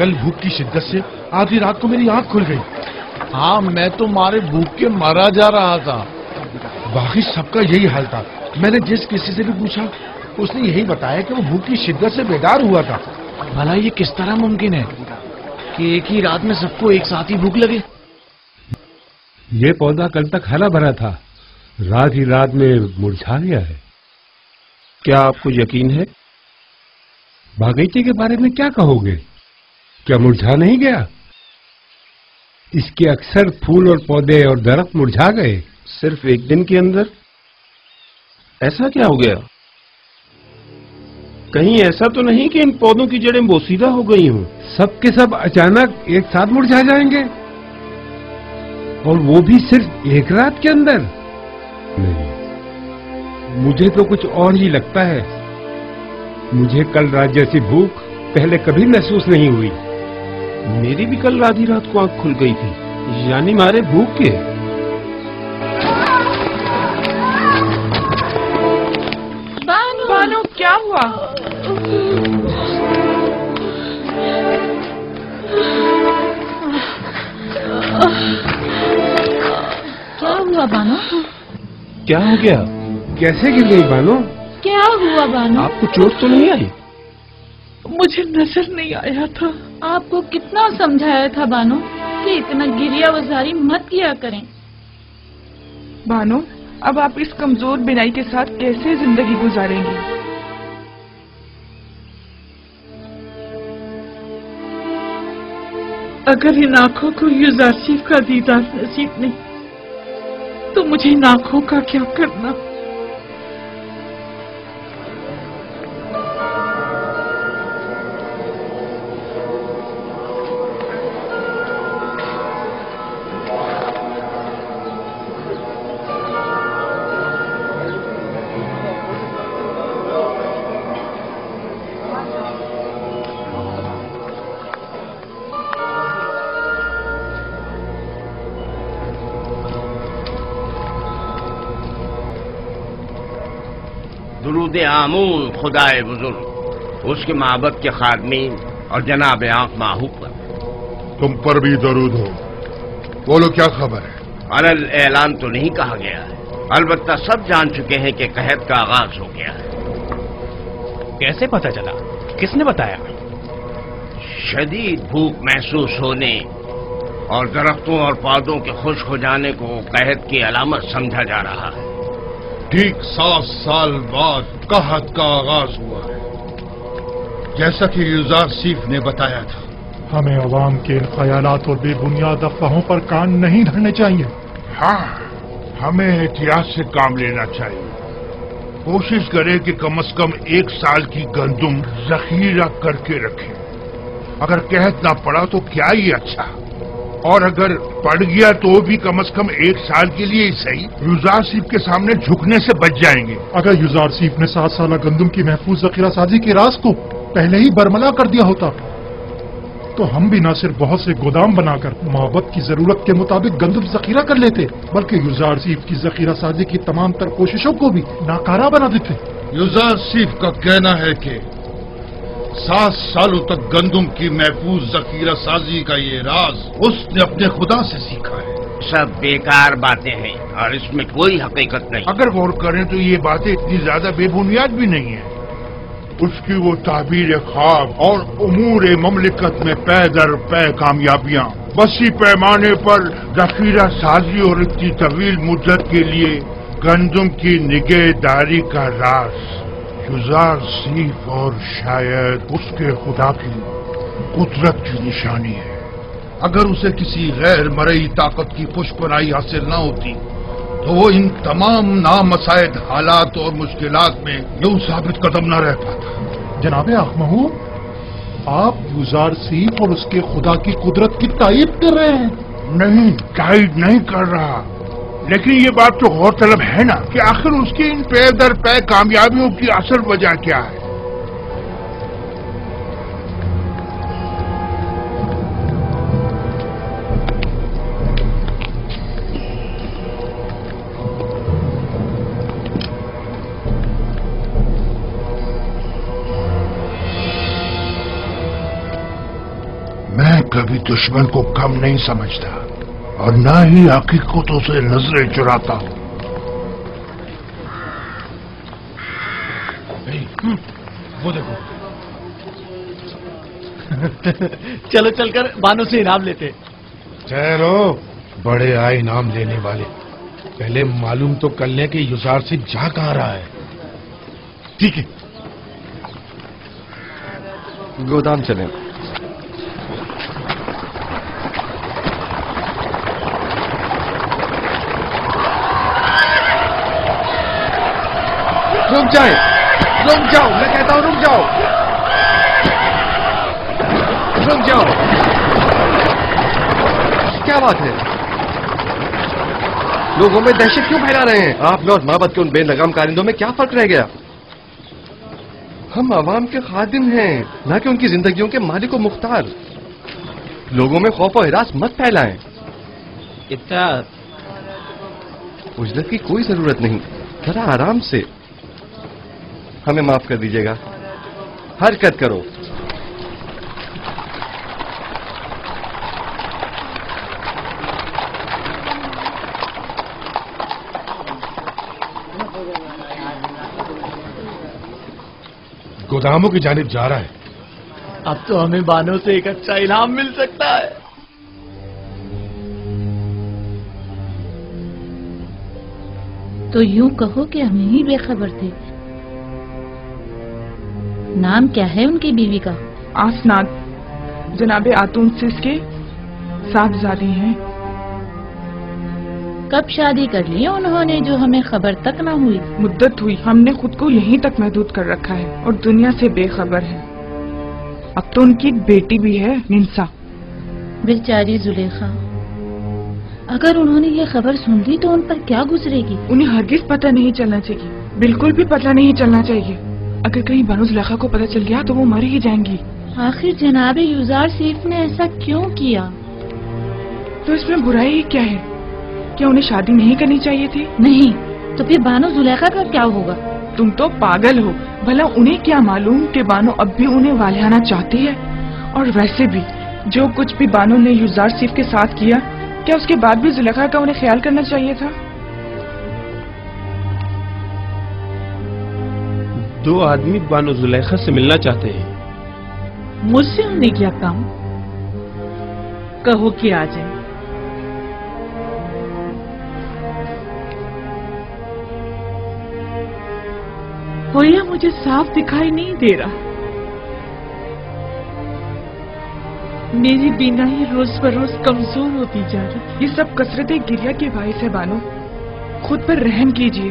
کل بھوک کی شدت سے آدھی رات کو میری آنکھ کھل گئی۔ ہاں میں تو مارے بھوک کے مرا جا رہا تھا۔ باقی سب کا یہی حال تھا۔ میں نے جس کسی سے بھی پوچھا اس نے یہی بتایا کہ وہ بھوک کی شدت سے بیدار ہوا تھا۔ بھلا یہ کس طرح ممکن ہے کہ ایک ہی رات میں سب کو ایک ساتھ ہی بھوک لگے؟ یہ پودا کل تک ہرا بھرا تھا، رات ہی رات میں مرجھا گیا ہے۔ کیا آپ کو یقین ہے؟ باغیچے کے بارے میں کیا کہو گے؟ کیا مرجھا نہیں گیا؟ اس کے اکثر پھول اور پودے اور درخت مرجھا گئے۔ صرف ایک دن کے اندر؟ ایسا کیا ہو گیا؟ کہیں ایسا تو نہیں کہ ان پودوں کی جڑیں بوسیدہ ہو گئی ہوں؟ سب کے سب اچانک ایک ساتھ مرجھا جائیں گے، اور وہ بھی صرف ایک رات کے اندر؟ نہیں، مجھے تو کچھ اور ہی لگتا ہے۔ مجھے کل رات جیسی بھوک پہلے کبھی محسوس نہیں ہوئی۔ میری بھی کل آدھی رات کو آنکھ کھل گئی تھی، یعنی مارے بھوک کے۔ بانو کیا ہوا؟ کیا ہوا بانو؟ کیا ہو گیا؟ کیسے گر گئی بانو؟ کیا ہوا بانو؟ آپ کو چوٹ تو نہیں آئی؟ مجھے نظر نہیں آیا تھا۔ آپ کو کتنا سمجھایا تھا بانو کہ اتنا گریا وزاری مت کیا کریں۔ بانو اب آپ اس کمزور بینائی کے ساتھ کیسے زندگی گزاریں گی؟ اگر ان آنکھوں کو یوزارسیف کا دیدار نصیب نہیں تو مجھے ان آنکھوں کا کیا کرنا؟ درود آمون خدائے بزرگ، اس کے معبد کے خادمین اور جناب آنکھ ماہو پر۔ تم پر بھی درود ہو۔ بولو کیا خبر ہے؟ علل اعلان تو نہیں کہا گیا ہے، البتہ سب جان چکے ہیں کہ قحط کا آغاز ہو گیا ہے۔ کیسے پتا چلا؟ کس نے بتایا؟ شدید بھوک محسوس ہونے اور درختوں اور پودوں کے خشک ہو جانے کو قحط کی علامت سمجھا جا رہا ہے۔ ٹھیک 7 سال بعد قحط کا آغاز ہوا ہے، جیسا کہ یوزارسیف نے بتایا تھا۔ ہمیں عوام کے ان خیالات اور بے بنیاد افواہوں پر کان نہیں دھرنے چاہیے۔ ہاں، ہمیں احتیاط سے کام لینا چاہیے۔ کوشش کرے کہ کم از کم 1 سال کی گندم ذخیرہ کر کے رکھیں۔ اگر قحط نہ پڑا تو کیا ہی اچھا، اور اگر پڑ گیا تو بھی کم از کم 1 سال کے لیے ہی صحیح یوزارسیف کے سامنے جھکنے سے بچ جائیں گے۔ اگر یوزارسیف نے 7 سالہ گندم کی محفوظ ذخیرہ سازی کے راز کو پہلے ہی برملا کر دیا ہوتا تو ہم بھی نہ صرف بہت سے گودام بنا کر معبد کی ضرورت کے مطابق گندم ذخیرہ کر لیتے، بلکہ یوزارسیف کی ذخیرہ سازی کی تمام تر کوششوں کو بھی ناکارہ بنا دیتے۔ یوزارسیف کا کہنا ہے کہ 7 سالوں تک گندم کی محفوظ ذخیرہ سازی کا یہ راز اس نے اپنے خدا سے سیکھا ہے۔ سب بیکار باتیں ہیں اور اس میں کوئی حقیقت نہیں۔ اگر غور کریں تو یہ باتیں اتنی زیادہ بے بنیاد بھی نہیں ہیں۔ اس کی وہ تعبیر خواب اور امور مملکت میں پے در پے کامیابیاں، وسیع پیمانے پر ذخیرہ سازی اور اتنی طویل مدت کے لیے گندم کی نگہداری کا راز یوزارسیف اور شاید اس کے خدا کی قدرت کی نشانی ہے۔ اگر اسے کسی غیر مرئی طاقت کی پشپنائی حاصل نہ ہوتی تو وہ ان تمام نامساعد حالات اور مشکلات میں یوں ثابت قدم نہ رہ پاتا۔ جناب اخمہو، آپ یوزارسیف اور اس کے خدا کی قدرت کی تائید کر رہے ہیں؟ نہیں، تائید نہیں کر رہا، لیکن یہ بات تو غور طلب ہے نا کہ آخر اس کی ان پے در پے کامیابیوں کی اصل وجہ کیا ہے۔ कभी दुश्मन को कम नहीं समझता और ना ही हकीकतों से नजरें चुराता हूं। वो देखो। चलो चलकर बानो से इनाम लेते। ठहरो, बड़े आए इनाम लेने वाले। पहले मालूम तो कर लें कि युजार सिंह जा कहाँ रहा है। ठीक है, गोदाम चलें। रुक जाओ, मैं कहता हूं रुक जाओ, रुक जाओ। क्या बात है? लोगों में दहशत क्यों फैला रहे हैं? आप में और माबद के उन बेलगाम कारिंदों में क्या फर्क रह गया? हम आवाम के खादिम हैं, ना कि उनकी जिंदगियों के मालिक और मुख्तार। लोगों में खौफ और हिरास मत फैलाएं। इतना उजलत की कोई जरूरत नहीं, जरा आराम से। हमें माफ कर दीजिएगा, हरकत करो। गोदामों की जानिब जा रहा है। अब तो हमें बानों से एक अच्छा इनाम मिल सकता है। तो यूं कहो कि हम ही बेखबर थे। नाम क्या है उनकी बीवी का? आसनाद, जनाबे आतून सिस के साहबजादी हैं। कब शादी कर ली उन्होंने जो हमें खबर तक ना हुई? मुद्दत हुई, हमने खुद को यहीं तक महदूद कर रखा है और दुनिया से बेखबर है। अब तो उनकी एक बेटी भी है, निंसा। बेचारी जुलेखा, अगर उन्होंने ये खबर सुन ली तो उन पर क्या गुजरेगी? उन्हें हरगिज पता नहीं चलना चाहिए, बिल्कुल भी पता नहीं चलना चाहिए। अगर कहीं बानो जुलेखा को पता चल गया तो वो मर ही जाएंगी। आखिर जनाबे युजार सिफ ने ऐसा क्यों किया? तो इसमें बुराई ही क्या है? क्या उन्हें शादी नहीं करनी चाहिए थी? नहीं, तो फिर बानो जुलेखा का क्या होगा? तुम तो पागल हो। भला उन्हें क्या मालूम कि बानो अब भी उन्हें वालियाना चाहती है? और वैसे भी जो कुछ भी बानो ने युजार सिफ के साथ किया, क्या उसके बाद भी जुलेखा का उन्हें ख्याल करना चाहिए था? दो आदमी बानो जुलेखा से मिलना चाहते हैं। मुझसे उन्हें क्या काम? कहो कि आ जाए। होया मुझे साफ दिखाई नहीं दे रहा। मेरी बीनाई रोज बरोज कमजोर होती जा रही। ये सब कसरत गिरिया के बाइस है बानो। खुद पर रहम कीजिए,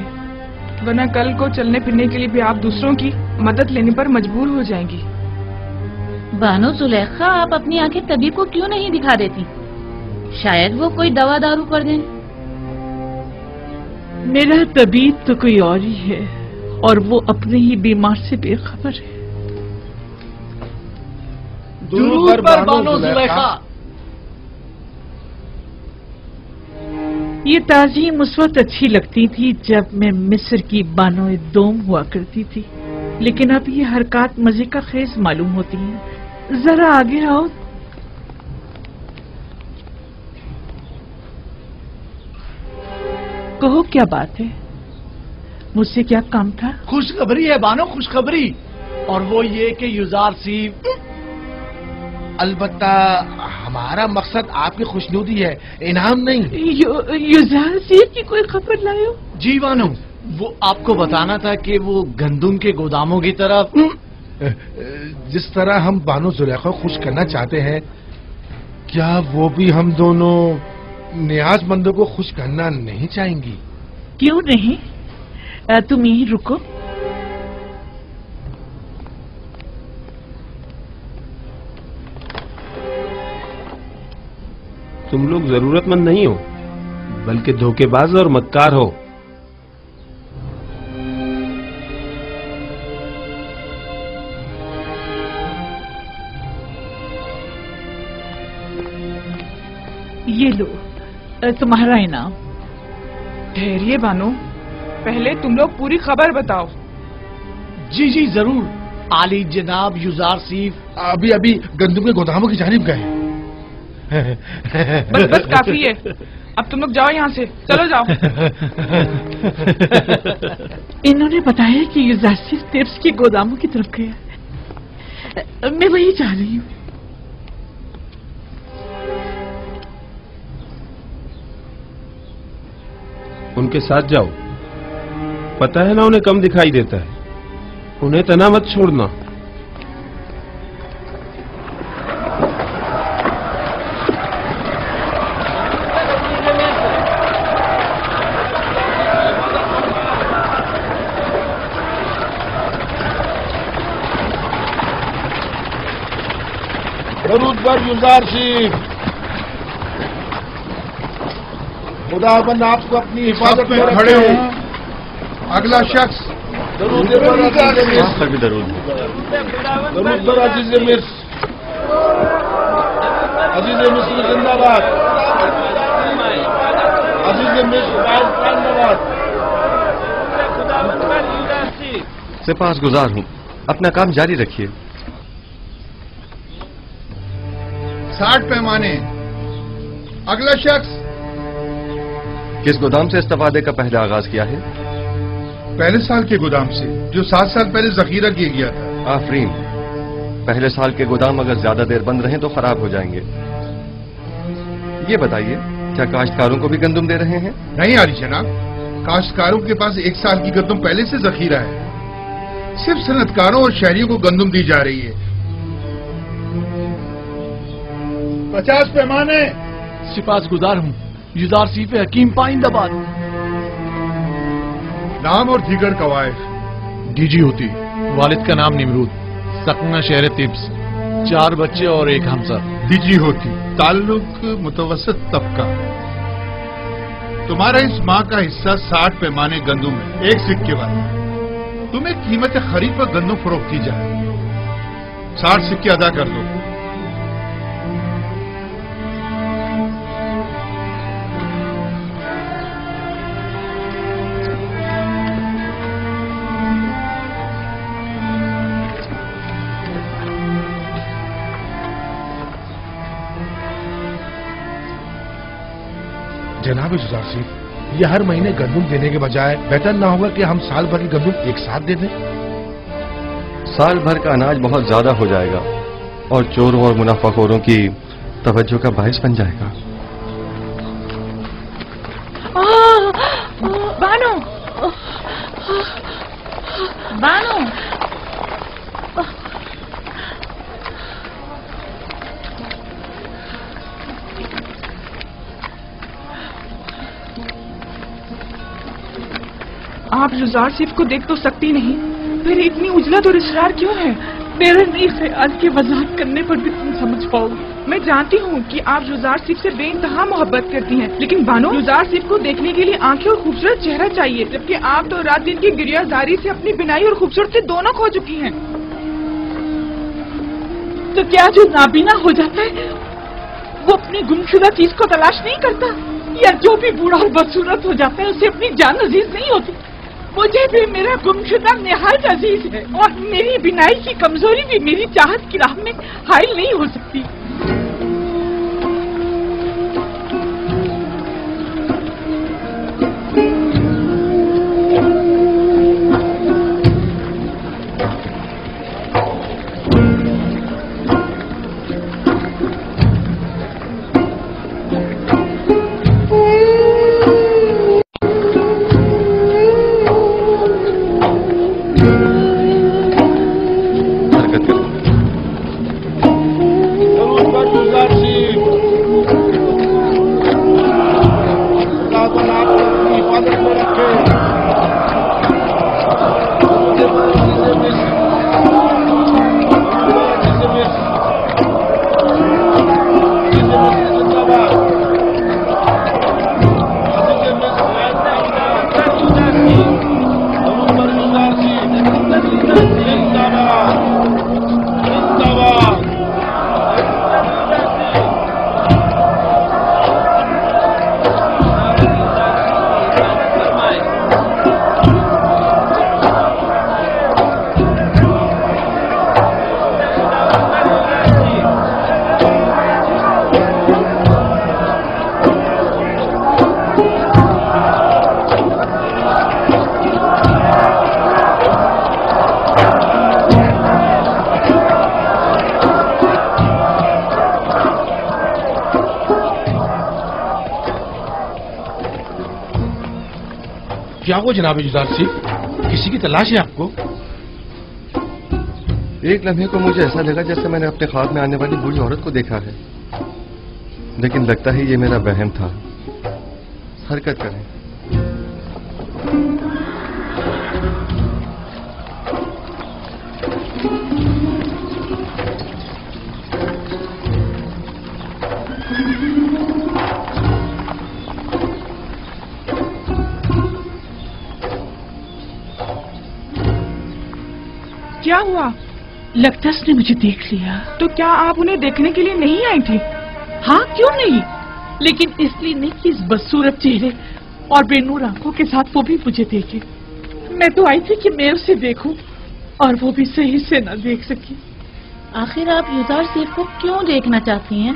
वरना कल को चलने फिरने के लिए भी आप दूसरों की मदद लेने पर मजबूर हो जाएंगी। बानो जुलेखा, आप अपनी आंखें तबीब को क्यों नहीं दिखा देती? शायद वो कोई दवा दारू कर दें। मेरा तबीब तो कोई और ही है और वो अपने ही बीमार से बेखबर है। दुरूद पर बानो जुलेखा। ये ताज़ीम उस वक्त अच्छी लगती थी जब मैं मिस्र की बानो दोम हुआ करती थी, लेकिन अब ये हरकत मजे का खेज मालूम होती है। जरा आगे आओ। कहो क्या बात है? मुझसे क्या काम था? खुशखबरी है बानो, खुशखबरी। और वो ये कि युजार सिफ। अलबत्ता हमारा मकसद आपकी खुशनुदी है, इनाम नहीं। युजार सिफ की कोई खबर लायो? जी बानो, वो आपको बताना था कि वो गंदुम के गोदामों की तरफ। जिस तरह हम बानो जुलेखा खुश करना चाहते हैं, क्या वो भी हम दोनों नियाजमंदों को खुश करना नहीं चाहेंगी? क्यों नहीं? तुम यहीं रुको। तुम लोग जरूरतमंद नहीं हो, बल्कि धोखेबाज और मक्कार हो। ये लो तुम्हारा इनाम। ठहरिए बानो, पहले तुम लोग पूरी खबर बताओ। जी जी जरूर। आली जनाब युजार सिफ अभी अभी गंदुम के गोदामों की जानिब गए। बस बस काफी है, अब तुम लोग जाओ यहाँ से, चलो जाओ। इन्होंने बताया कि ये जासिर टेप्स के गोदामों की तरफ गया, मैं वही जा रही हूँ। उनके साथ जाओ, पता है ना उन्हें कम दिखाई देता है, उन्हें तना मत छोड़ना। दरूद पर गुजार सिंह, खुदाबंद आपको अपनी हिफाजत में खड़े हो। अगला शख्स दरूद पर अजीज मिर्स, अजीज मिस्र जिंदाबाद, अजीज मिस्र जिंदाबाद। सिपासगुजार हूँ, अपना काम जारी रखिए। 60 पैमाने। अगला शख्स। किस गोदाम से इस्तेफादे का पहले आगाज किया है? पहले साल के गोदाम से, जो 7 साल पहले जखीरा किया गया था। आफरीन, पहले साल के गोदाम अगर ज्यादा देर बंद रहें तो खराब हो जाएंगे। ये बताइए, क्या काश्तकारों को भी गंदम दे रहे हैं? नहीं आली जनाब, काश्तकारों के पास 1 साल की गंदम पहले से जखीरा है। सिर्फ सनतकारों और शहरियों को गंदम दी जा रही है। 50 पैमाने। सिपासगुजार हूँ, युजार सीफ हकीम पाइंदाबाद। नाम और दीगर कवायद। डीजी होती, वालिद का नाम निमरूद, सकना शहर तिब्स, 4 बच्चे और 1 हमसर। डीजी होती, ताल्लुक मुतवसत तबका। तुम्हारा इस माह का हिस्सा 60 पैमाने गंदम है, 1 सिक्के वाला। तुम्हें कीमत खरीद पर गंदम फरोख्त की जाए, 60 सिक्के अदा कर दो। जनाब जुजार सिंह, ये हर महीने गंदम देने के बजाय बेहतर ना होगा कि हम साल भर की गंदम एक साथ दे दें? साल भर का अनाज बहुत ज्यादा हो जाएगा और चोरों और मुनाफाखोरों की तवज्जो का बायस बन जाएगा। बानो, बानो, आप जुजार सिर्फ को देख तो सकती नहीं, फिर इतनी उजलत और इसरार क्यों है? मेरा नहीं ख्याल की वजाहत करने पर भी तुम समझ पाओगी। मैं जानती हूँ कि आप जुजार सिर्फ से बेइंतहा मोहब्बत करती हैं, लेकिन बानो, जुजार सिर्फ को देखने के लिए आंखें और खूबसूरत चेहरा चाहिए, जबकि आप तो रात दिन की गिरियाजारी से अपनी बिनाई और खूबसूरती दोनों खो चुकी हैं। तो क्या जो नाबीना हो जाता है वो अपनी गुमशुदा चीज को तलाश नहीं करता? या जो भी बूढ़ा और बदसूरत हो जाता है उसे अपनी जान अजीज नहीं होती? मुझे भी मेरा गुमशुदा निहायत अजीज है, और मेरी बिनाई की कमजोरी भी मेरी चाहत की राह में हाइल नहीं हो सकती। ہوا جناب یزداد صاحب؟ کسی کی تلاش ہے آپ کو؟ ایک لمحے کو مجھے ایسا لگا جیسے میں نے اپنے خواب میں آنے والی بوڑھی عورت کو دیکھا ہے، لیکن لگتا ہے یہ میرا وہم تھا۔ حرکت کریں۔ کیا ہوا؟ لگتا اس نے مجھے دیکھ لیا۔ تو کیا آپ انہیں دیکھنے کے لیے نہیں آئی تھی؟ ہاں کیوں نہیں، لیکن اس لیے نہیں کہ اس بدصورت چہرے اور بے نور آنکھوں کے ساتھ وہ بھی مجھے دیکھے۔ میں تو آئی تھی کہ میں اسے دیکھوں، اور وہ بھی صحیح سے نہ دیکھ سکی۔ آخر آپ یزداد صاحب کو کیوں دیکھنا چاہتی ہیں؟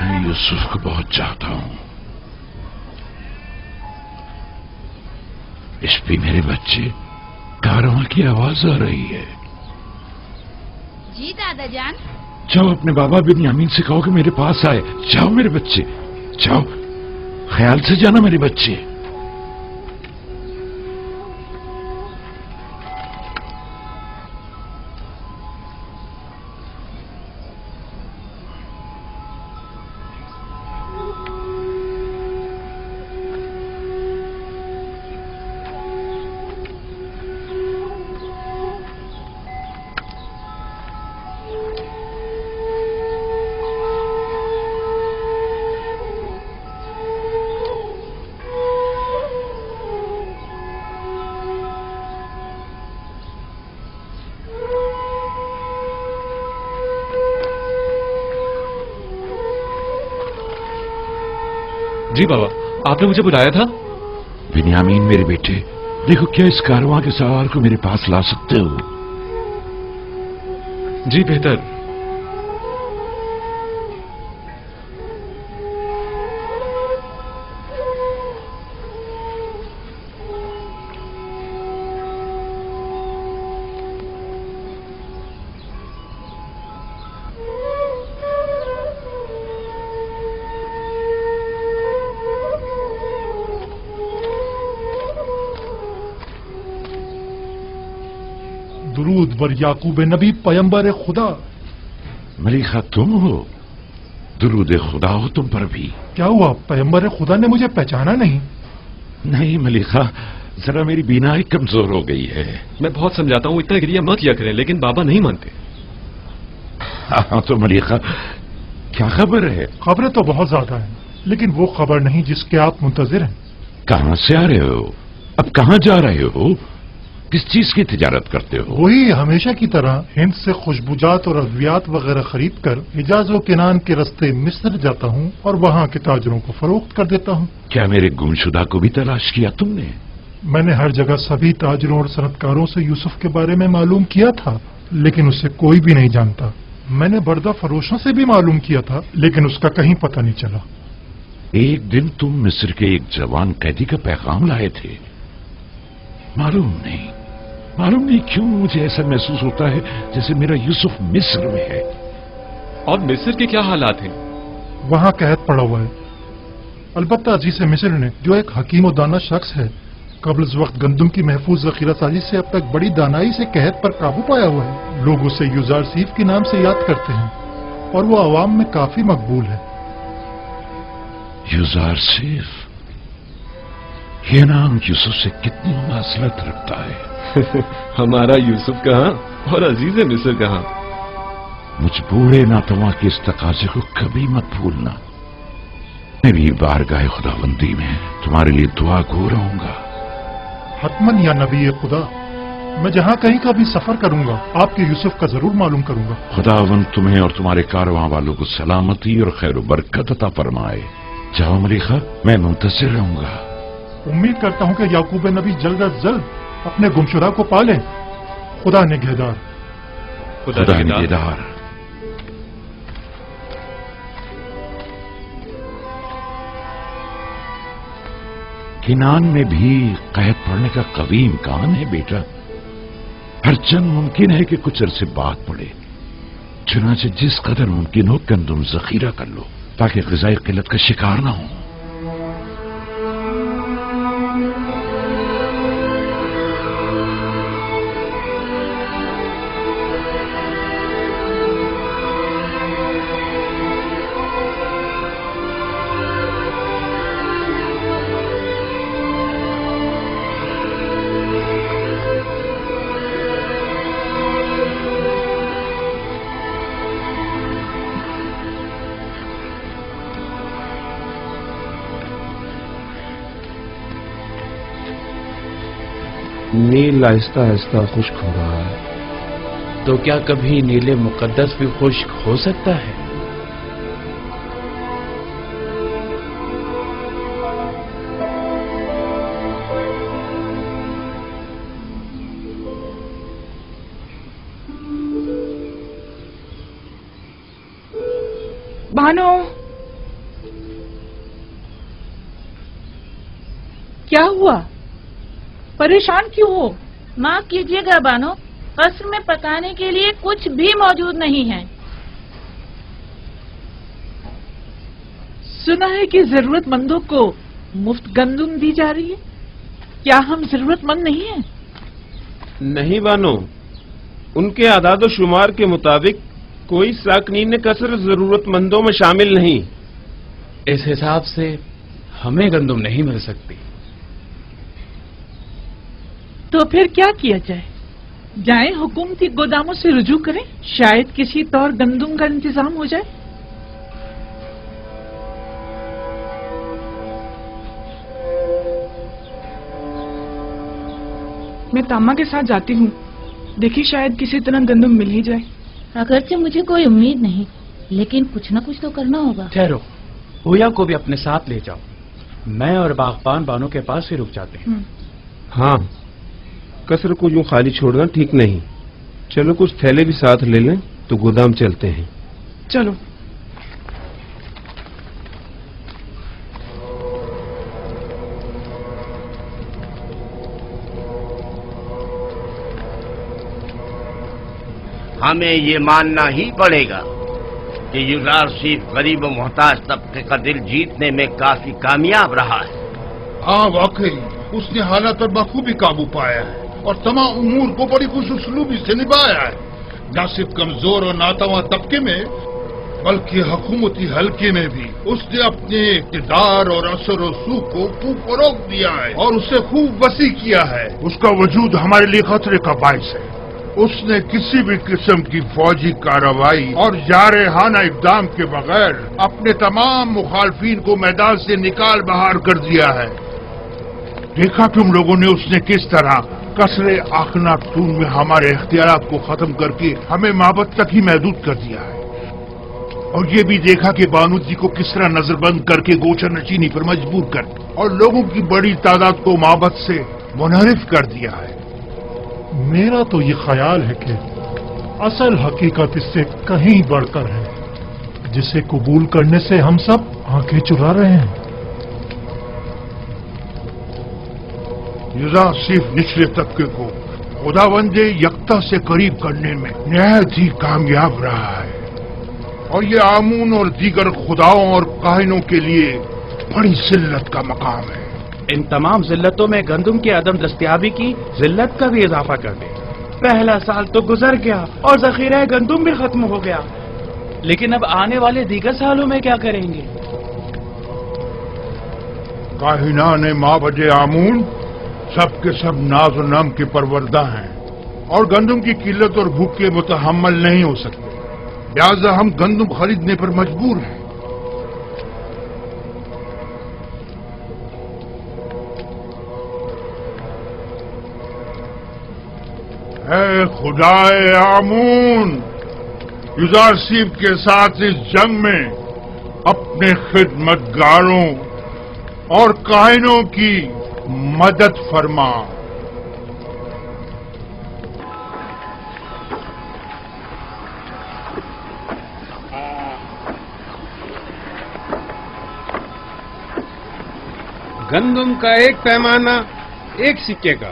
میں یوسف کو بہت چاہتا ہوں، اس پہ میرے بچے کارواں کی آواز آ رہی ہے۔ جی دادا جان، جاؤ اپنے بابا بنیامین سے کہو کہ میرے پاس آئے۔ جاؤ میرے بچے، جاؤ، خیال سے جانا میرے بچے۔ جی بابا، آپ نے مجھے بلایا تھا؟ بنیامین میرے بیٹے، دیکھو کیا اس کارواں کے سوار کو میرے پاس لا سکتے ہو؟ جی بہتر۔ درود بر یعقوب نبی پیمبر خدا۔ ملیحہ تم ہو؟ درود خدا ہو تم پر بھی۔ کیا ہوا، پیمبر خدا نے مجھے پہچانا نہیں؟ نہیں ملیحہ، ذرا میری بینائی کمزور ہو گئی ہے۔ میں بہت سمجھاتا ہوں اتنا گریہ مت کیا کریں، لیکن بابا نہیں مانتے۔ ہاں تو ملیحہ کیا خبر ہے؟ خبریں تو بہت زیادہ ہیں، لیکن وہ خبر نہیں جس کے آپ منتظر ہیں۔ کہاں سے آ رہے ہو؟ اب کہاں جا رہے ہو؟ کس چیز کی تجارت کرتے ہو؟ وہی ہمیشہ کی طرح ہند سے خوشبوجات اور ادویات وغیرہ خرید کر حجاز و کنان کے رستے مصر جاتا ہوں اور وہاں کے تاجروں کو فروخت کر دیتا ہوں۔ کیا میرے گمشدہ کو بھی تلاش کیا تم نے؟ میں نے ہر جگہ سبھی تاجروں اور صنعتکاروں سے یوسف کے بارے میں معلوم کیا تھا، لیکن اسے کوئی بھی نہیں جانتا۔ میں نے بردہ فروشوں سے بھی معلوم کیا تھا، لیکن اس کا کہیں پتہ نہیں چلا۔ ایک دن تم مصر کے ایک جوان قیدی کا پیغام لائے تھے، معلوم نہیں کیوں مجھے ایسا محسوس ہوتا ہے جیسے میرا یوسف مصر میں ہے۔ اور مصر کے کیا حالات ہیں؟ وہاں قید پڑا ہوا ہے، البتہ عزیز مصر نے، جو ایک حکیم و دانا شخص ہے، قبل از وقت گندم کی محفوظ ذخیرہ سازی سے اب تک بڑی دانائی سے قحط پر قابو پایا ہوا ہے۔ لوگ اسے یزداد صاحب کے نام سے یاد کرتے ہیں اور وہ عوام میں کافی مقبول ہے۔ یزداد صاحب، یہ نام یوسف سے کتنی مماثلت رکھتا ہے۔ ہمارا یوسف کہاں اور عزیز مصر کہاں؟ مجھ بوڑھے ناتواں کے اس تقاضے کو کبھی مت بھولنا۔ میں بھی بارگاہ خداوندی میں تمہارے لیے دعا گو رہوں گا۔ حتمن یا نبی خدا، میں جہاں کہیں کا بھی سفر کروں گا آپ کے یوسف کا ضرور معلوم کروں گا۔ خداوند تمہیں اور تمہارے کارواں والوں کو سلامتی اور خیر و برکت عطا فرمائے۔ جاؤ ملیحہ، میں منتظر رہوں گا۔ امید کرتا ہوں کہ یعقوب نبی جلد از جلد اپنے گمشدہ کو پالیں۔ خدا نگہدار۔ خدا نگہدار۔ किनान में भी कैद पड़ने का कभी इम्कान है बेटा। हर चंद मुमकिन है कि कुछ अरसे बाद पड़े। चुनाचे जिस कदर मुमकिन हो गंदम जखीरा कर लो ताकि ग़िज़ाई किल्लत का शिकार ना हो। नील आहिस्ता आहिस्ता खुश्क हो रहा है। तो क्या कभी नीले मुकद्दस भी खुश्क हो सकता है? भानु, क्या हुआ? परेशान क्यों हो? माफ कीजिएगा बानो, कस्र में पकाने के लिए कुछ भी मौजूद नहीं है। सुना है कि जरूरतमंदों को मुफ्त गंदम दी जा रही है। क्या हम जरूरतमंद नहीं हैं? नहीं बानो, उनके आदाद व शुमार के मुताबिक कोई साकनीन कसर जरूरतमंदों में शामिल नहीं। इस हिसाब से हमें गंदम नहीं मिल सकती। तो फिर क्या किया जाए? जाएं हुकूमती गोदामों से रुजू करें, शायद किसी तौर गंदम का इंतजाम हो जाए। मैं तामा के साथ जाती हूँ, देखिए शायद किसी तरह गंदम मिल ही जाए। अगरचे मुझे कोई उम्मीद नहीं, लेकिन कुछ न कुछ तो करना होगा। ठहरो, हुया को भी अपने साथ ले जाओ। मैं और बागबान बानो के पास ही रुक जाते हैं। हाँ, कसर को यूं खाली छोड़ना ठीक नहीं। चलो कुछ थैले भी साथ ले लें तो गोदाम चलते हैं। चलो। हमें ये मानना ही पड़ेगा कि यूज़रशिप गरीब और मोहताज तबके का दिल जीतने में काफी कामयाब रहा है। हाँ वाकई उसने हालात पर बखूबी काबू पाया है और तमाम उमूर को बड़ी खुशउस्लूबी से निभाया है। न सिर्फ कमजोर और नातवा तबके में बल्कि हुकूमती हल्के में भी उसने अपने इक़्तिदार और असर और सूख को खूब फरोग दिया है और उसे खूब वसी किया है। उसका वजूद हमारे लिए खतरे का बाइस है। उसने किसी भी किस्म की फौजी कार्रवाई और जारहाना इक़दाम के बगैर अपने तमाम मुखालफीन को मैदान से निकाल बाहर कर दिया है। देखा तुम लोगों ने उसने किस तरह कसरे आखनातून में हमारे इख्तियारात को खत्म करके हमें माबद तक ही महदूद कर दिया है। और ये भी देखा कि बानू जी को किस तरह नजरबंद करके गोचर नशीनी पर मजबूर कर और लोगों की बड़ी तादाद को माबद से मुनहरिफ कर दिया है। मेरा तो ये ख्याल है कि असल हकीकत इससे कहीं बढ़कर है, जिसे कबूल करने से हम सब आंखें चुरा रहे हैं। यूज़रशिप निचले तबके को खुदावंदे यकता से करीब करने में निहायत ही कामयाब रहा है और ये आमून और दीगर खुदाओं और काहिनों के लिए बड़ी जिल्लत का मकाम है। इन तमाम जिल्लतों में गंदम की अदम दस्तयाबी की जिल्लत का भी इजाफा कर दे। पहला साल तो गुजर गया और जखीरा गंदम भी खत्म हो गया, लेकिन अब आने वाले दीगर सालों में क्या करेंगे? काहिनान माबद आमून सब के सब नाज और नम के परवरदा हैं और गंदम की किल्लत और भूख के मुतहम्मल नहीं हो सकते, लिहाजा हम गंदम खरीदने पर मजबूर हैं। ऐ खुदाए आमून, यूज़रशिप के साथ इस जंग में अपने खिदमतगारों और काहिनों की मदद फरमा। गंदुम का एक पैमाना एक सिक्के का।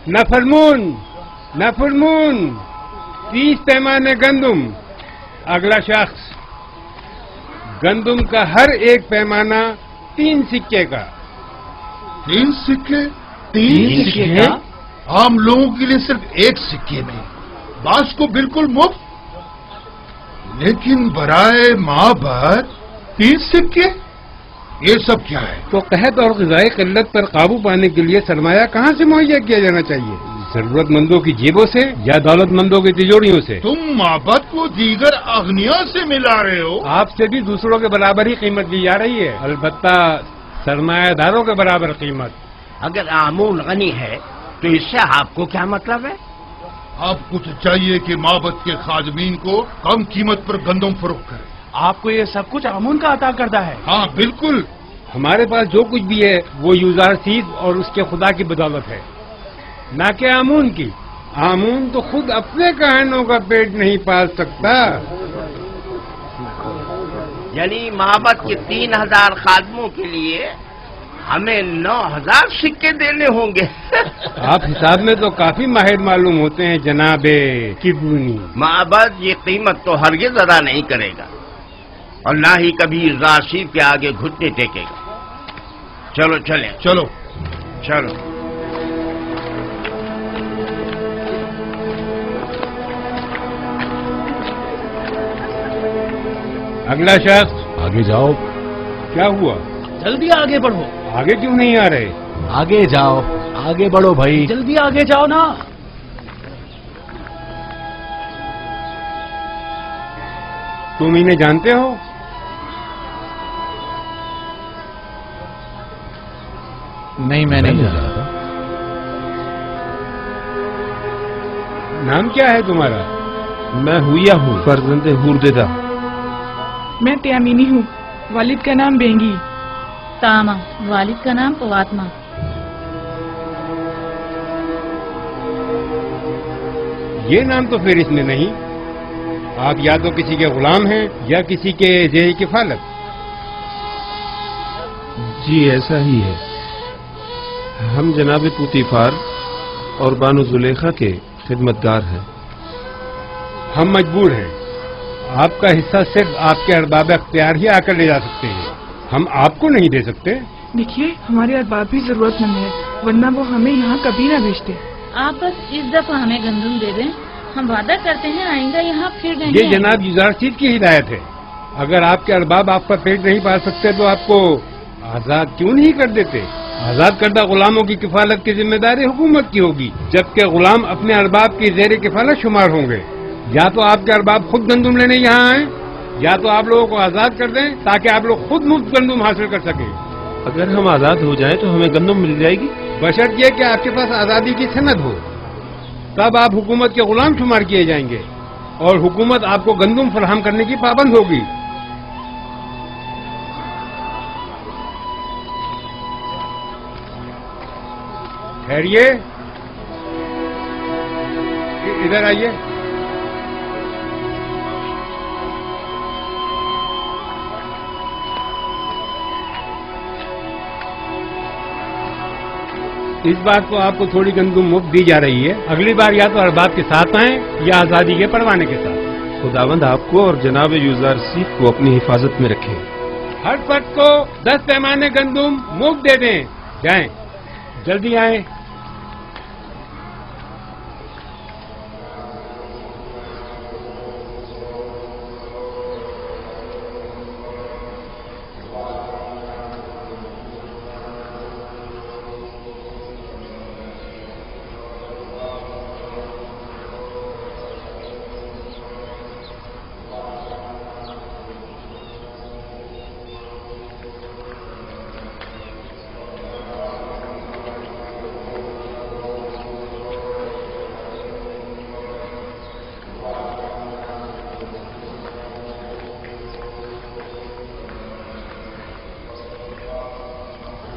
नफरमून, नफरमून, 30 पैमाने गंदुम। अगला शख्स, गंदुम का हर एक पैमाना 3 सिक्के का। 3 सिक्के? 3 सिक्के? आम लोगों के लिए सिर्फ 1 सिक्के में, बास को बिल्कुल मुफ्त। लेकिन बराए माबद 3 सिक्के, ये सब क्या है? तो कहत और ग़िज़ाई क़िल्लत पर काबू पाने के लिए सरमाया कहाँ से मुहैया किया जाना चाहिए? जरूरतमंदों की जेबों से या दौलतमंदों की तिजोरियों से? तुम माबद को दीगर अग्निया से मिला रहे हो। आपसे भी दूसरों के बराबर ही कीमत दी जा रही है, अलबत्ता सरमायादारों के बराबर कीमत। अगर आमून गनी है तो इससे आपको क्या मतलब है? आपको तो चाहिए कि माबद के खादमीन को कम कीमत पर गंदम फरोख्त करें। आपको ये सब कुछ आमून का अता करता है? हाँ बिल्कुल। हमारे पास जो कुछ भी है वो यूजार सीज और उसके खुदा की बदौलत है, ना कि आमून की। आमून तो खुद अपने कहनों का पेट नहीं पाल सकता। यानी माबद के 3000 खादमों के लिए हमें 9000 सिक्के देने होंगे। आप हिसाब में तो काफी माहिर मालूम होते हैं जनाबे किबूनी। माबद ये कीमत तो हरगिज़ अदा नहीं करेगा और ना ही कभी राशिद के आगे घुटने टेकेगा। चलो चले। चलो चलो। अगला शख्स, आगे जाओ। क्या हुआ? जल्दी आगे बढ़ो। आगे क्यों नहीं आ रहे? आगे जाओ, आगे बढ़ो भाई। जल्दी आगे जाओ ना। तुम इन्हें जानते हो? नहीं, मैं नहीं जानता। नाम क्या है तुम्हारा? मैं हुआ हूँ, फर्जंदे हुरदेदा। मैं त्यामीनी हूँ, वालिद का नाम बेंगी। तामा, वालिद का नाम पवात्मा। ये नाम तो फिर इसमें नहीं। आप या तो किसी के गुलाम हैं या किसी के जेर किफालत। जी ऐसा ही है। हम जनाब पुतीफार और बानो जुलेखा के खिदमतगार हैं। हम मजबूर हैं। आपका हिस्सा सिर्फ आपके अरबाब अख्तियार ही आकर ले जा सकते हैं, हम आपको नहीं दे सकते। देखिए, हमारे अरबाब भी जरूरतमंद है, वरना वो हमें यहाँ कभी ना भेजते। आप बस इस दफा हमें गंदम दे दें, हम वादा करते हैं आइंदा यहाँ फिर नहीं ये जनाब युजारसीद की हिदायत है। अगर आपके अरबाब आपका पेट नहीं पाल सकते तो आपको आजाद क्यों नहीं कर देते? आजाद करदा गुलामों की किफालत की जिम्मेदारी हुकूमत की होगी, जबकि गुलाम अपने अरबाब की जेर किफालत शुमार होंगे। या तो आपके अरबाब खुद गंदुम लेने यहाँ आए, या तो आप लोगों को आजाद कर दें ताकि आप लोग खुद मुफ्त गंदुम हासिल कर सकें। अगर हम आजाद हो जाएं तो हमें गंदुम मिल जाएगी, बशर्त यह कि आपके पास आजादी की सनद हो। तब आप हुकूमत के गुलाम शुमार किए जाएंगे और हुकूमत आपको गंदुम फराहम करने की पाबंद होगी। ठहरिए, इधर आइए। इस बार तो आपको थोड़ी गंदुम मुफ्त दी जा रही है। अगली बार या तो अरबाब के साथ आएं या आजादी के परवाने के साथ। खुदावंद आपको और जनाब युजारसीद को अपनी हिफाजत में रखें। हर फर्द को 10 पैमाने गंदुम मुफ्त दे दें। जाएं, जल्दी आएं।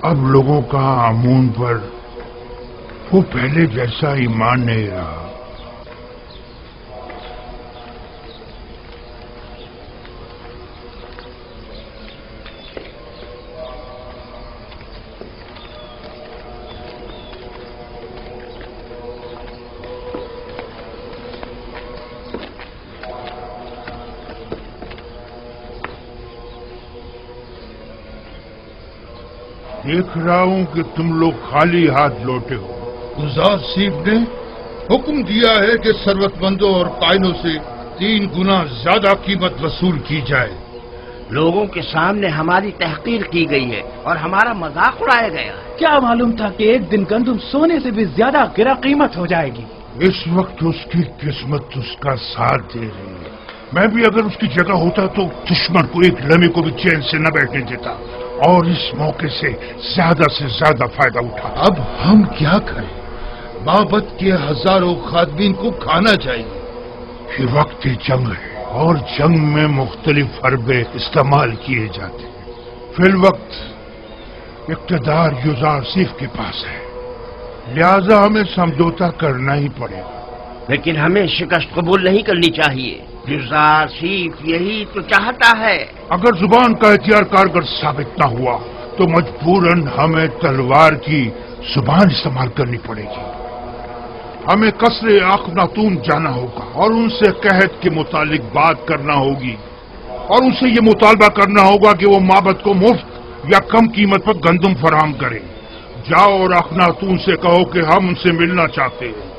अब लोगों का आमून पर वो पहले जैसा ईमान नहीं रहा। देख रहा हूं कि तुम लोग खाली हाथ लौटे हो। गुजार सीफ ने हुक्म दिया है कि जरूरतमंदों और कायनों से 3 गुना ज्यादा कीमत वसूल की जाए। लोगों के सामने हमारी तहकीर की गई है और हमारा मजाक उड़ाया गया है। क्या मालूम था कि एक दिन गंदुम सोने से भी ज्यादा गिरा कीमत हो जाएगी। इस वक्त उसकी किस्मत उसका साथ दे रही है। मैं भी अगर उसकी जगह होता तो दुश्मन को एक लम्हे को भी चैन से न बैठने देता और इस मौके से ज्यादा फायदा उठा। अब हम क्या करें? माबद के हजारों खादमीन को खाना चाहिए। ये वक्त जंग है और जंग में मुख्तलिफ हरबे इस्तेमाल किए जाते हैं। फिल वक्त इक़्तिदार गुजार सीफ के पास है, लिहाजा हमें समझौता करना ही पड़ेगा। लेकिन हमें शिकस्त कबूल नहीं करनी चाहिए। गुजार सीफ यही तो चाहता है। अगर जुबान का इख्तियार कारगर साबित न हुआ तो मजबूरन हमें तलवार की जुबान इस्तेमाल करनी पड़ेगी। हमें कसरे अखनातून जाना होगा और उनसे कहत के मुतालिक बात करना होगी और उनसे ये मुतालबा करना होगा कि वो माबद को मुफ्त या कम कीमत पर गंदुम फराहम करें। जाओ और अखनातून से कहो कि हम उनसे मिलना चाहते हैं।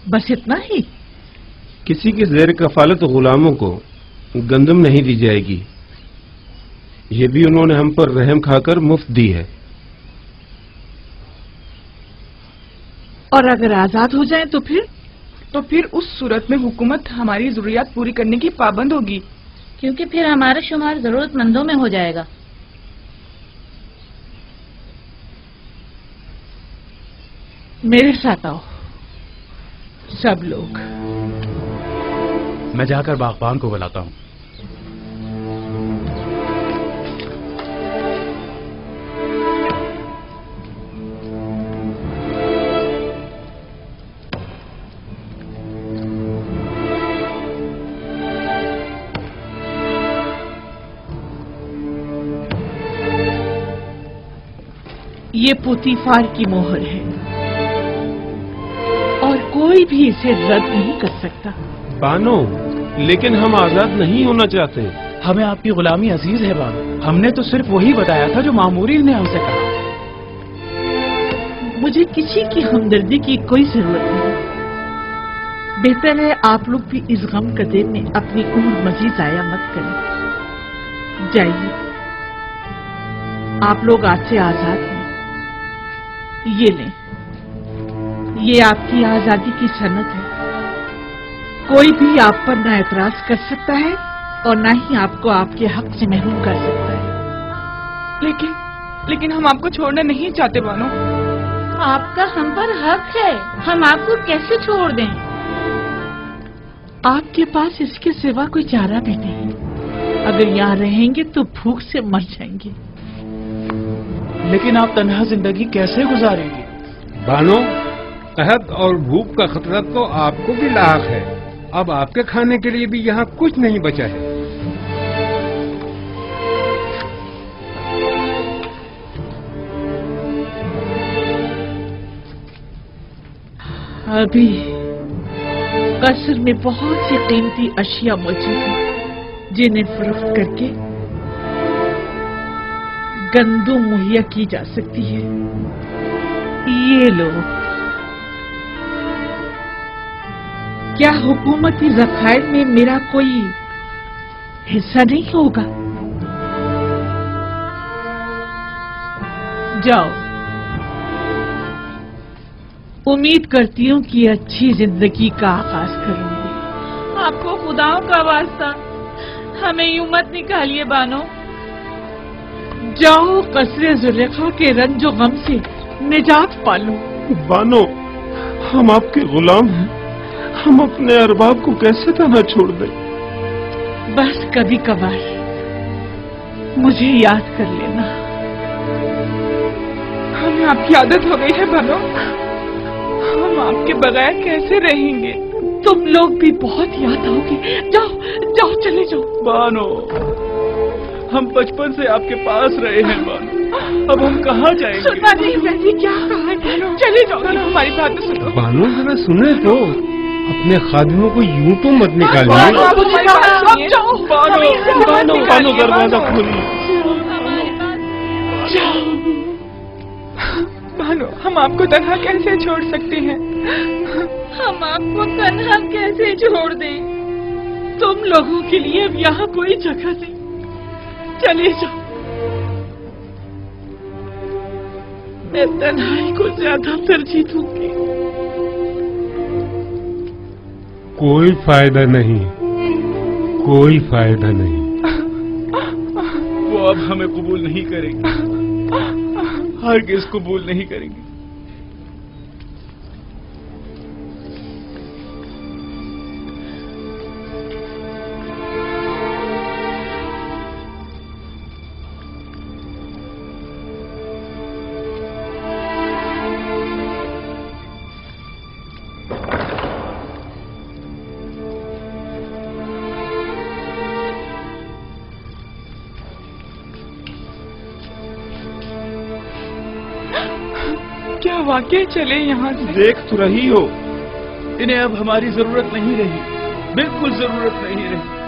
बस इतना ही? किसी के ज़ेर कफालत गुलामों को गंदम नहीं दी जाएगी। ये भी उन्होंने हम पर रहम खाकर मुफ्त दी है। और अगर आजाद हो जाएं तो फिर उस सूरत में हुकूमत हमारी जरूरियात पूरी करने की पाबंद होगी, क्योंकि फिर हमारा शुमार जरूरतमंदों में हो जाएगा। मेरे साथ आओ सब लोग। मैं जाकर बागबान को बुलाता हूं। ये पुतीफार की मोहर है और कोई भी इसे रद्द नहीं कर सकता। बानो, लेकिन हम आजाद नहीं होना चाहते। हमें आपकी गुलामी अजीज है बानो। हमने तो सिर्फ वही बताया था जो मामूरीन ने हमसे कहा। मुझे किसी की हमदर्दी की कोई जरूरत नहीं। बेहतर है आप लोग भी इस गम कदे में अपनी उम्र मजीद जाया मत करें। जाइए, आप लोग आज से आजाद हैं। ये लें, ये आपकी आजादी की सनद है। कोई भी आप पर ना एतराज कर सकता है और ना ही आपको आपके हक से महरूम कर सकता है। लेकिन हम आपको छोड़ना नहीं चाहते बानो। आपका हम पर हक है, हम आपको कैसे छोड़ दें? आपके पास इसके सिवा कोई चारा भी नहीं। अगर यहाँ रहेंगे तो भूख से मर जाएंगे। लेकिन आप तन्हा जिंदगी कैसे गुजारेंगे? बानो, कहत और भूख का खतरा तो आपको भी लायक है। अब आपके खाने के लिए भी यहाँ कुछ नहीं बचा है। अभी कसर में बहुत सी कीमती अशिया मौजूद हैं जिन्हें फरोख्त करके गंदुम मुहैया की जा सकती है। ये लो। क्या हुकूमती ज़खायर में मेरा कोई हिस्सा नहीं होगा? जाओ, उम्मीद करती हूँ कि अच्छी जिंदगी का आगाज करूंगी। आपको खुदाओं का वास्ता हमें यूं मत निकालिए बानो। जाओ कसरे जुलेखा के रंजो गम से निजात पालो। बानो, हम आपके गुलाम हैं, हम अपने अरबाब को कैसे तना छोड़ दें? बस कभी कभार मुझे याद कर लेना। हमें आपकी आदत हो गई है बानो, हम आपके बगैर कैसे रहेंगे? तुम लोग भी बहुत याद आओगे। जाओ जाओ चले जाओ। बानो, हम बचपन से आपके पास रहे हैं बानो, अब हम कहाँ जाएंगे? सुना नहीं वैसे क्या कहा है? चले जाओ, हमारी बात तो सुनो। बानो जरा सुने तो, अपने खादिमों को यूं तो मत निकालिए। बानो दरवाजा खोलिए। बानो, हम आपको तन्हा कैसे छोड़ सकते हैं? हम आपको तन्हा कैसे छोड़ दें? तुम लोगों के लिए अब यहाँ कोई जगह नहीं, चले जाओ। मैं तन्हाई को ज्यादा तरजीह दूंगी। कोई फायदा नहीं, कोई फायदा नहीं। वो अब हमें कबूल नहीं करेंगे, हरगिज़ कबूल नहीं करेंगे। क्या वाकई चले यहाँ से? देख तो रही हो, इन्हें अब हमारी जरूरत नहीं रही, बिल्कुल जरूरत नहीं रही।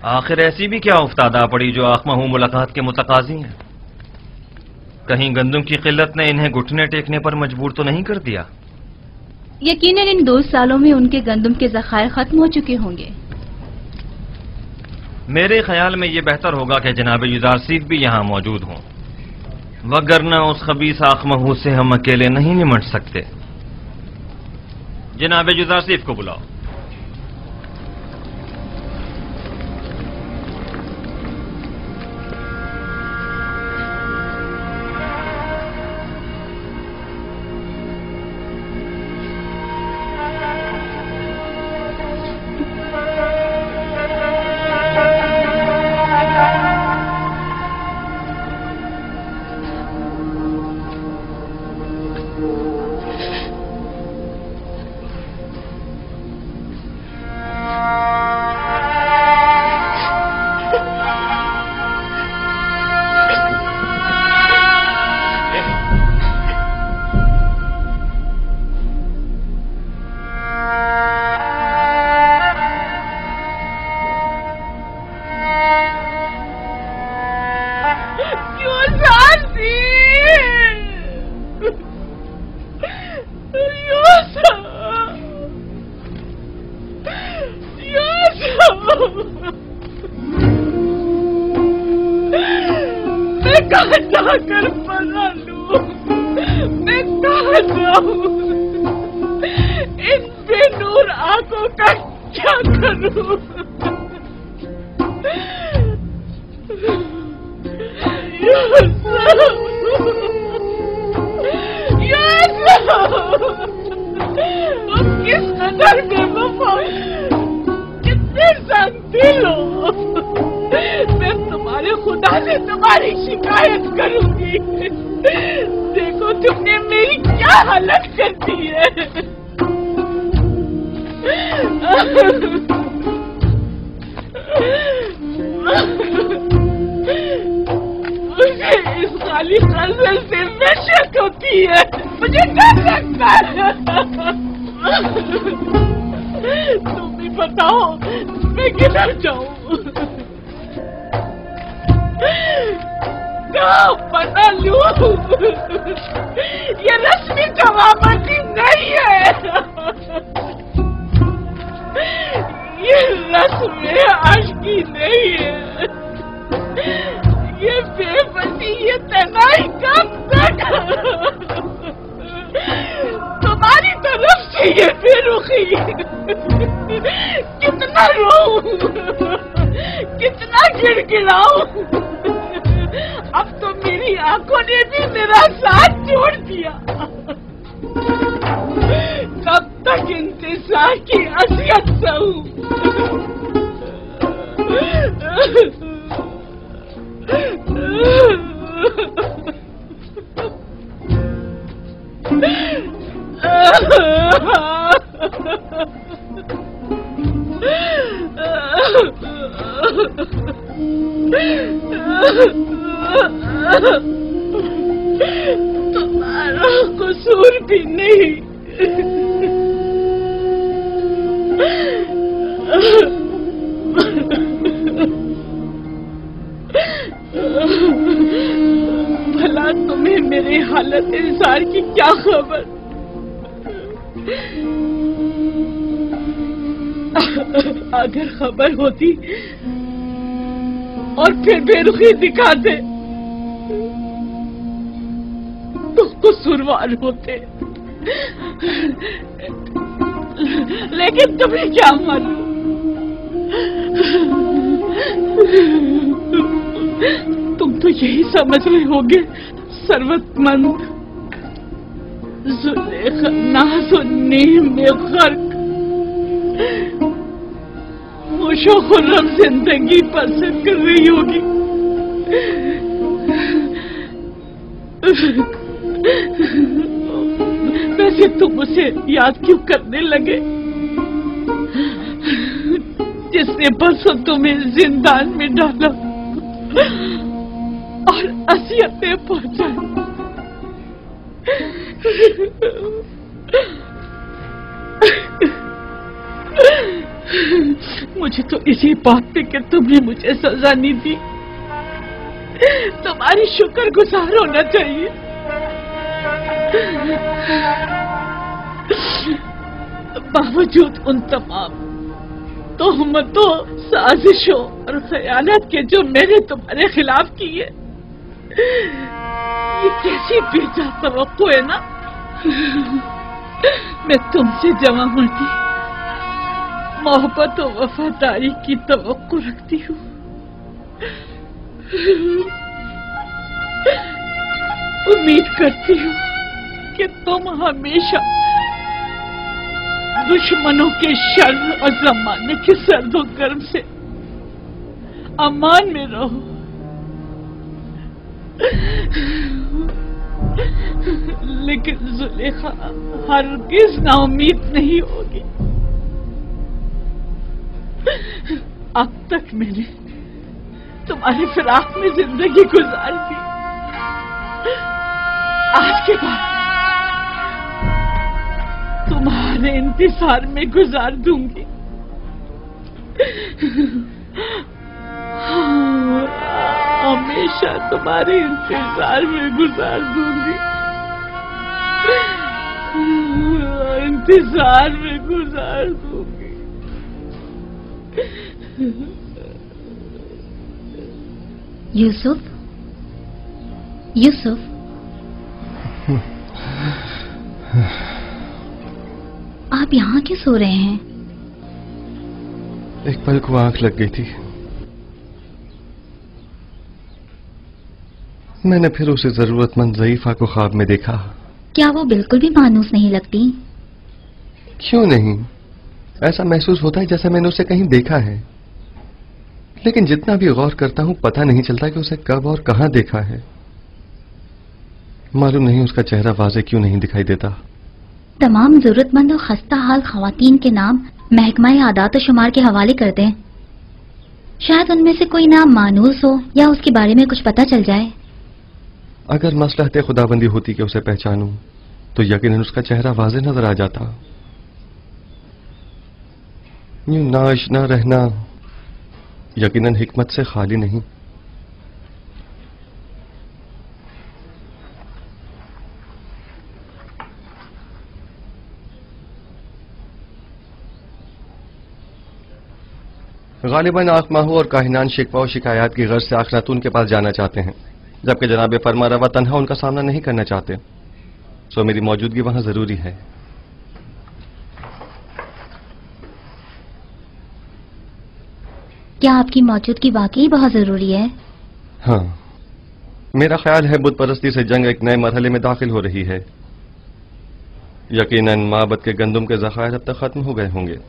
आखिर ऐसी भी क्या उफ्तादा पड़ी जो आखमहू मुलाकात के मुतकाजी हैं? कहीं गंदम की किल्लत ने इन्हें घुटने टेकने पर मजबूर तो नहीं कर दिया? यकीनन इन 2 सालों में उनके गंदम के ज़खायर खत्म हो चुके होंगे। मेरे ख्याल में ये बेहतर होगा कि जनाब युदारसीफ भी यहाँ मौजूद हों, वगरना उस खबीस आखमहू से हम अकेले नहीं निमट सकते। जनाब युदारसीफ को बुलाओ। मैं कहाँ जाकर पना लूं? मैं कहाँ जाऊं? इन बेनूर आंखों का क्या करूं? तुम किस कदर बेवफा, कितने दिल हो। मैं तुम्हारे खुदा से तुम्हारी शिकायत करूंगी। देखो तुमने मेरी क्या हालत कर दी है। مجھے اس خالی نظر سے وحشت ہوتی ہے، مجھے ڈر لگتا ہے۔ تم بھی بتاؤ میں کدھر جاؤں؟ کہاں پناہ لوں؟ یہ رسمی جوابندی نہیں ہے، یہ رسم عاشقی نہیں ہے، یہ بے بسی، یہ تنہائی کب تک؟ تمہاری طرف سے یہ بے رخی کتنا روؤں، کتنا گڑگڑاؤں، اب تو میری آنکھوں نے بھی میرا ساتھ چھوڑ دیا۔ کب تک انتظار کی اذیت سہوں؟ تمہارا قصور بھی نہیں، بھلا تمہیں میری حالت انسان کی کیا خبر؟ اگر خبر ہوتی اور پھر بے رخی دکھاتے تو قصوروار ہوتے، لیکن تمہیں کیا معلوم؟ تم تو یہی سمجھ رہے ہوگے ثروت مند زلیخا ناز و نیم میں غرق خوش و خرم زندگی بسر کر رہی ہوگی۔ ویسے تم اسے یاد کیوں کرنے لگے جس نے پرسوں تمہیں زندان میں ڈالا اور اذیتیں پہنچائی؟ مجھے تو اسی بات پہ کہ تم نے مجھے سزا نہیں دی تمہاری شکر گزار ہونا چاہیے۔ باوجود ان تمام تہمتوں، سازشوں اور خیانت کے جو میں نے تمہارے خلاف کیے، یہ کیسی بے جا توقع ہے نا؟ میں تم سے جمع مرتی محبت و وفاداری کی توقع رکھتی ہوں۔ امید کرتی ہوں کہ تم ہمیشہ دشمنوں کے شر اور زمانے کے سرد و گرم سے امان میں رہو۔ لیکن زلیخا ہرگز نا امید نہیں ہوگی۔ اب تک میں نے تمہارے فراق میں زندگی گزار دی، آج کے بعد تمہارے انتظار میں گزار دوں گی۔ ہمیشہ تمہارے انتظار میں گزار دوں گی، انتظار میں گزار دوں گی۔ یوسف، یوسف، آپ یہاں کیوں سو رہے ہیں؟ ایک پل کو آنکھ لگ گئی تھی، میں نے پھر اسے ضرورت مند ضعیفہ کو خواب میں دیکھا۔ کیا وہ بالکل بھی مانوس نہیں لگتی؟ کیوں نہیں، ایسا محسوس ہوتا ہے جیسے میں نے اسے کہیں دیکھا ہے، لیکن جتنا بھی غور کرتا ہوں پتہ نہیں چلتا کہ اسے کب اور کہاں دیکھا ہے۔ معلوم نہیں اس کا چہرہ واضح کیوں نہیں دکھائی دیتا۔ تمام ضرورت مند اور خستہ حال خواتین کے نام محکمہ اعداد و شمار کے حوالے کر دیں۔ शायद उनमें से कोई नाम मानूस हो या उसके बारे में कुछ पता चल जाए। अगर मसलहत खुदाबंदी होती कि उसे पहचानूं तो यकीनन उसका चेहरा वाज़ेह नजर आ जाता। यूं नाआशना रहना यकीनन हिकमत से खाली नहीं। गालिबन आखमाहू और काहिनान शिकवा और शिकायत की गर्ज से आखनातून के पास जाना चाहते हैं, जबकि जनाब फरमारवा तन्हा उनका सामना नहीं करना चाहते। सो मेरी मौजूदगी वहां जरूरी है। क्या आपकी मौजूदगी वाकई बहुत जरूरी है? हाँ, मेरा ख्याल है बुत परस्ती से जंग एक नए मरहले में दाखिल हो रही है। यकीनन माबद के गंदुम के ज़खायर अब तक खत्म हो गए होंगे।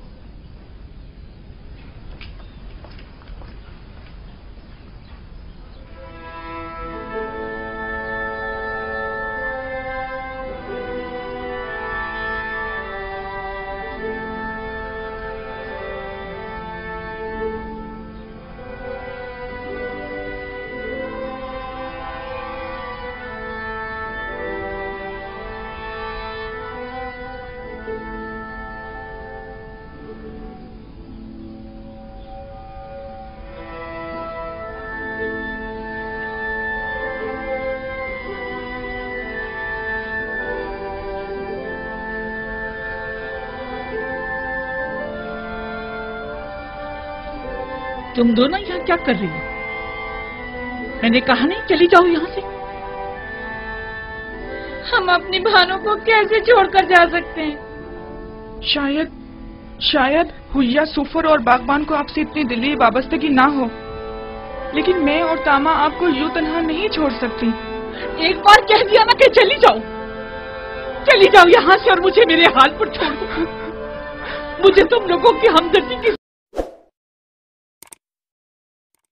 तुम दोनों यहाँ क्या कर रही हो? मैंने कहा नहीं चली जाओ यहाँ से। हम अपनी भानु को कैसे छोड़कर जा सकते हैं? शायद हुलिया, सुफर और बागबान को आपसे इतनी दिली वाबस्तगी ना हो, लेकिन मैं और तामा आपको यूं तन्हा नहीं छोड़ सकती। एक बार कह दिया ना कि चली जाओ यहाँ से और मुझे मेरे हाल पर छोड़ दो। मुझे तुम लोगों की हमदर्दी की